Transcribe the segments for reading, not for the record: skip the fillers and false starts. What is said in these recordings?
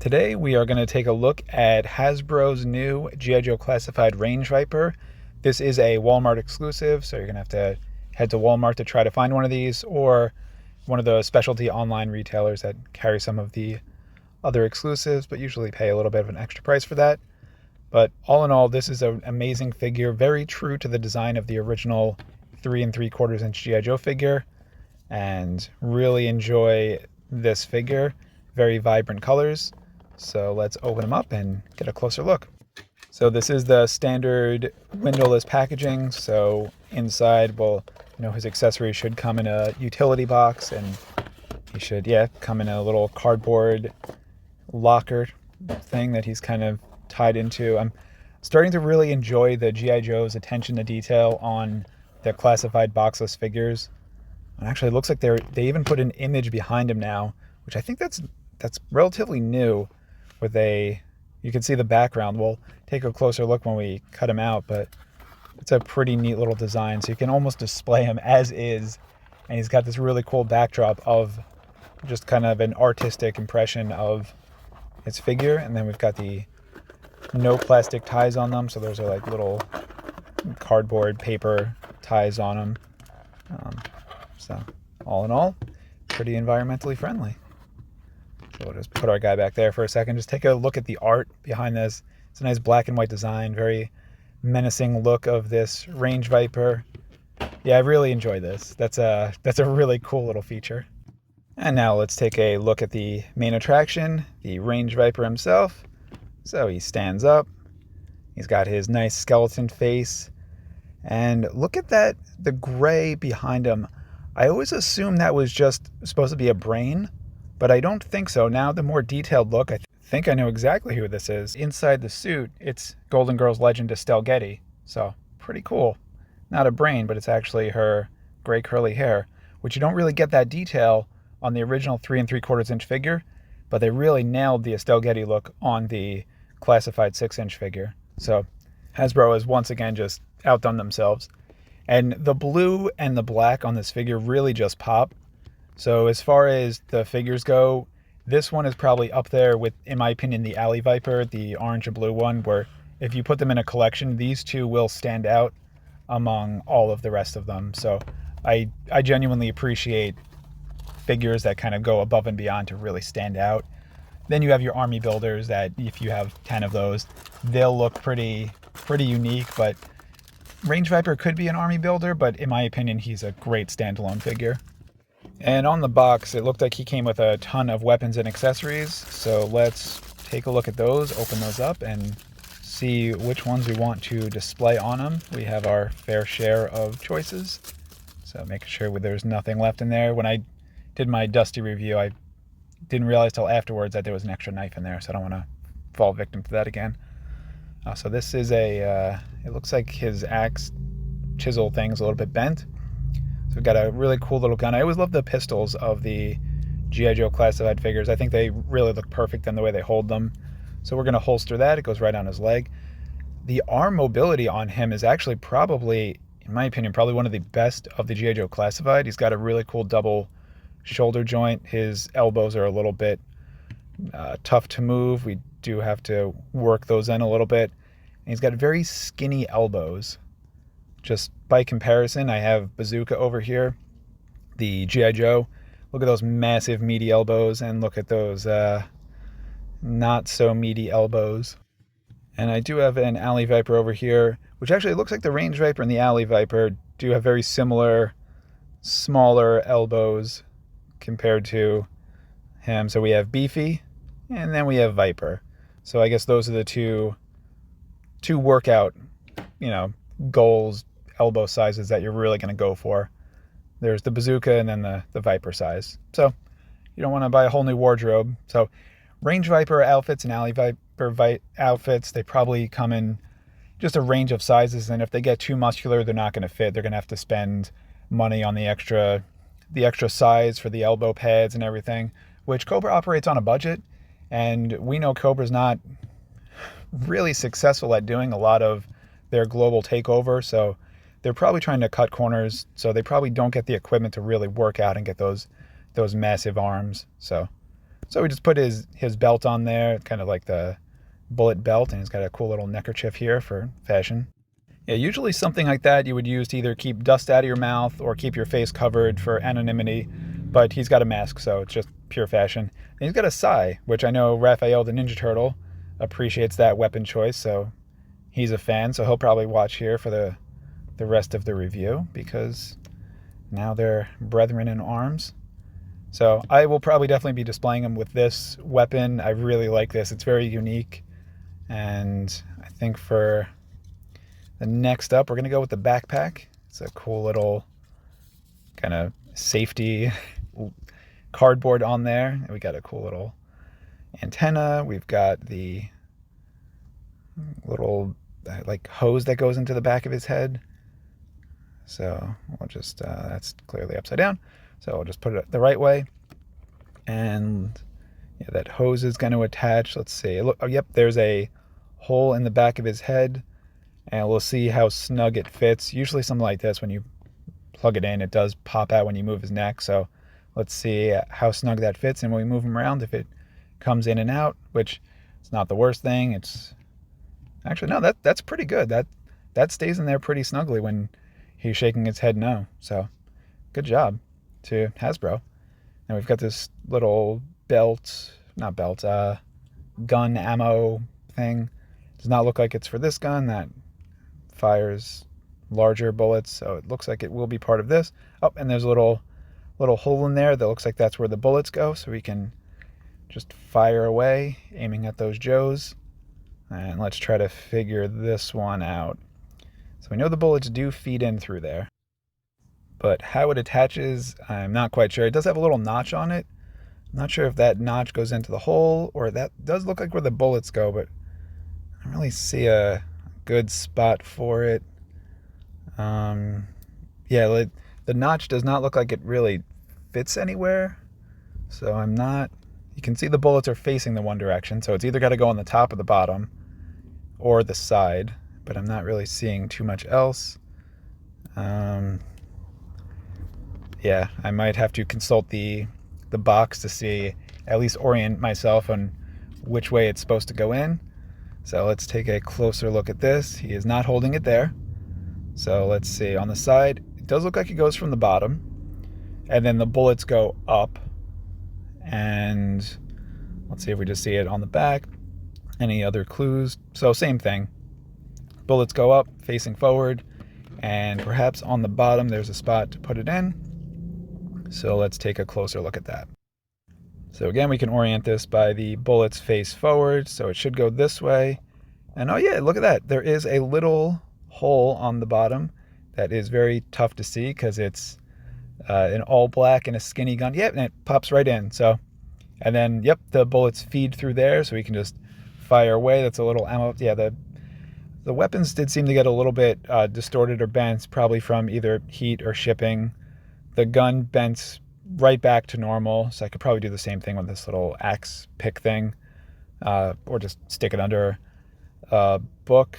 Today we are going to take a look at Hasbro's new G.I. Joe Classified Range Viper. This is a Walmart exclusive, so you're going to have to head to Walmart to try to find one of these, or one of the specialty online retailers that carry some of the other exclusives, but usually pay a little bit of an extra price for that. But all in all, this is an amazing figure, very true to the design of the original 3 3/4 inch G.I. Joe figure, and really enjoy this figure. Very vibrant colors. So let's open them up and get a closer look. So this is the standard windowless packaging. So inside, well, his accessories should come in a utility box, and he should, come in a little cardboard locker thing that he's kind of tied into. I'm starting to really enjoy the G.I. Joe's attention to detail on the classified boxless figures. And actually, it looks like they even put an image behind him now, which I think that's relatively new. You can see the background. We'll take a closer look when we cut him out, but it's a pretty neat little design. So you can almost display him as is, and he's got this really cool backdrop of just kind of an artistic impression of his figure. And then we've got the no plastic ties on them, so those are like little cardboard paper ties on them. So all in all, pretty environmentally friendly. So we'll just put our guy back there for a second. Just take a look at the art behind this. It's a nice black and white design, very menacing look of this Range Viper. Yeah, I really enjoy this. That's a really cool little feature. And now let's take a look at the main attraction, the Range Viper himself. So he stands up. He's got his nice skeleton face. And look at that, the gray behind him. I always assumed that was just supposed to be a brain, but I don't think so. Now, the more detailed look, I think I know exactly who this is. Inside the suit, it's Golden Girls legend Estelle Getty. So, pretty cool. Not a brain, but it's actually her gray curly hair, which you don't really get that detail on the original 3 3/4 inch figure, but they really nailed the Estelle Getty look on the classified 6-inch figure. So, Hasbro has once again just outdone themselves. And the blue and the black on this figure really just pop. So as far as the figures go, this one is probably up there with, in my opinion, the Alley Viper, the orange and blue one, where if you put them in a collection, these two will stand out among all of the rest of them. So I genuinely appreciate figures that kind of go above and beyond to really stand out. Then you have your army builders that if you have 10 of those, they'll look pretty unique. But Range Viper could be an army builder, but in my opinion, he's a great standalone figure. And on the box, it looked like he came with a ton of weapons and accessories. So let's take a look at those, open those up, and see which ones we want to display on them. We have our fair share of choices. So making sure there's nothing left in there. When I did my Dusty review, I didn't realize till afterwards that there was an extra knife in there, so I don't want to fall victim to that again. So this is it looks like his axe chisel thing's a little bit bent. So we've got a really cool little gun. I always love the pistols of the G.I. Joe classified figures. I think they really look perfect in the way they hold them. So we're going to holster that. It goes right on his leg. The arm mobility on him is actually probably, in my opinion, probably one of the best of the G.I. Joe classified. He's got a really cool double shoulder joint. His elbows are a little bit tough to move. We do have to work those in a little bit. And he's got very skinny elbows. Just by comparison, I have Bazooka over here, the G.I. Joe. Look at those massive meaty elbows, and look at those not so meaty elbows. And I do have an Alley Viper over here, which actually looks like the Range Viper and the Alley Viper do have very similar, smaller elbows compared to him. So we have Beefy, and then we have Viper. So I guess those are the two workout, goals, elbow sizes that you're really going to go for. There's the Bazooka and then the Viper size. So you don't want to buy a whole new wardrobe. So Range Viper outfits and Alley Viper outfits, they probably come in just a range of sizes. And if they get too muscular, they're not going to fit. They're going to have to spend money on the extra size for the elbow pads and everything, which Cobra operates on a budget. And we know Cobra's not really successful at doing a lot of their global takeover. So they're probably trying to cut corners, so they probably don't get the equipment to really work out and get those massive arms. So So we just put his belt on there, kind of like the bullet belt, and he's got a cool little neckerchief here for fashion. Yeah, usually something like that you would use to either keep dust out of your mouth or keep your face covered for anonymity, but he's got a mask, so it's just pure fashion. And he's got a sai, which I know Raphael the Ninja Turtle appreciates that weapon choice, so he's a fan, so he'll probably watch here for the rest of the review, because now they're brethren in arms. So I will probably definitely be displaying them with this weapon. I really like this. It's very unique. And I think for the next up, we're going to go with the backpack. It's a cool little kind of safety cardboard on there. And we got a cool little antenna. We've got the little like hose that goes into the back of his head. So we'll just, that's clearly upside down. So we'll just put it the right way. And yeah, that hose is going to attach. Let's see. Look, oh, yep, there's a hole in the back of his head. And we'll see how snug it fits. Usually something like this, when you plug it in, it does pop out when you move his neck. So let's see how snug that fits. And when we move him around, if it comes in and out, which is not the worst thing. It's actually, no, that's pretty good. That stays in there pretty snugly when he's shaking his head no. So good job to Hasbro. And we've got this little belt, not belt, gun ammo thing. Does not look like it's for this gun. That fires larger bullets, so it looks like it will be part of this. Oh, and there's a little hole in there that looks like that's where the bullets go, so we can just fire away, aiming at those Joes. And let's try to figure this one out. So we know the bullets do feed in through there, but how it attaches, I'm not quite sure. It does have a little notch on it. I'm not sure if that notch goes into the hole, or that does look like where the bullets go, but I don't really see a good spot for it. Yeah, the notch does not look like it really fits anywhere. So I'm not, you can see the bullets are facing the one direction, so it's either got to go on the top or the bottom or the side, but I'm not really seeing too much else. Yeah, I might have to consult the box to see, at least orient myself on which way it's supposed to go in. So let's take a closer look at this. He is not holding it there. So let's see, on the side, it does look like it goes from the bottom, and then the bullets go up. And let's see if we just see it on the back. Any other clues? So same thing. Bullets go up, facing forward, and perhaps on the bottom there's a spot to put it in. So let's take a closer look at that. So again, we can orient this by the bullets face forward, so it should go this way. And oh yeah, look at that. There is a little hole on the bottom that is very tough to see because it's an all black and a skinny gun. Yep, and it pops right in. So, and then, yep, the bullets feed through there, so we can just fire away. That's a little ammo. Yeah, the weapons did seem to get a little bit distorted or bent, probably from either heat or shipping. The gun bent right back to normal, so I could probably do the same thing with this little axe pick thing, or just stick it under a book.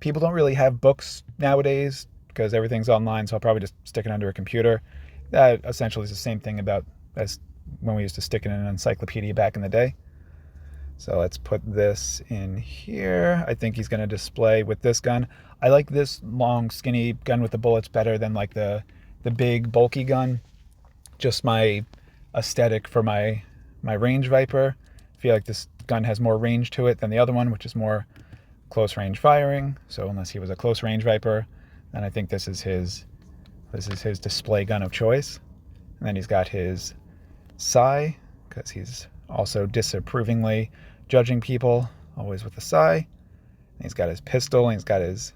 People don't really have books nowadays because everything's online, so I'll probably just stick it under a computer. That essentially is the same thing as when we used to stick it in an encyclopedia back in the day. So let's put this in here. I think he's going to display with this gun. I like this long, skinny gun with the bullets better than like the big, bulky gun. Just my aesthetic for my range Viper. I feel like this gun has more range to it than the other one, which is more close range firing. So unless he was a close range Viper, then I think this is his display gun of choice. And then he's got his sai, because he's also disapprovingly judging people, always with a sai. And he's got his pistol, and he's got his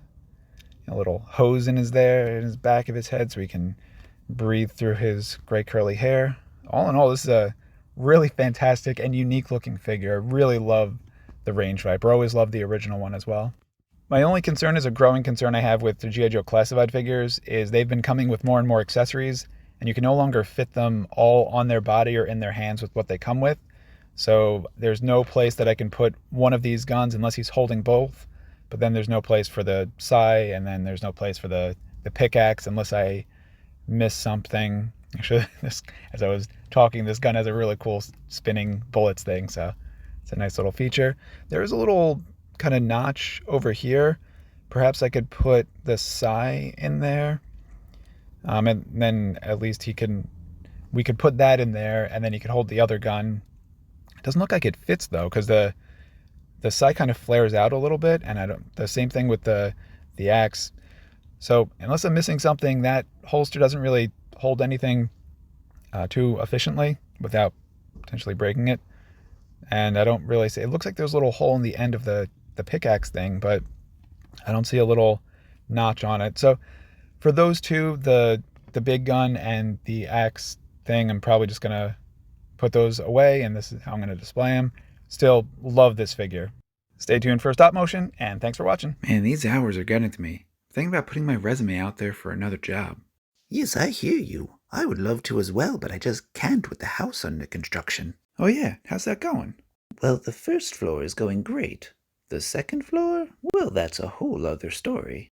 little hose in his back of his head, so he can breathe through his gray curly hair. All in all, this is a really fantastic and unique looking figure. I really love the range Viper. Always loved the original one as well. My only concern is a growing concern I have with the G.I. Joe classified figures is they've been coming with more and more accessories, and you can no longer fit them all on their body or in their hands with what they come with. So there's no place that I can put one of these guns unless he's holding both, but then there's no place for the sai, and then there's no place for the pickaxe unless I miss something. Actually, this, as I was talking, this gun has a really cool spinning bullets thing, so it's a nice little feature. There is a little kind of notch over here. Perhaps I could put the SI in there, and then at least we could put that in there, and then he could hold the other gun. It doesn't look like it fits though, because the sight kind of flares out a little bit, and I don't. The same thing with the axe. So unless I'm missing something, that holster doesn't really hold anything too efficiently without potentially breaking it. And I don't really see. It looks like there's a little hole in the end of the pickaxe thing, but I don't see a little notch on it. So for those two, the big gun and the axe thing, I'm probably just gonna put those away, and this is how I'm gonna display them. Still love this figure. Stay tuned for stop motion, and thanks for watching. Man, these hours are getting to me. Thinking about putting my resume out there for another job. Yes, I hear you. I would love to as well, but I just can't with the house under construction. Oh yeah, how's that going? Well, the first floor is going great. The second floor? Well, that's a whole other story.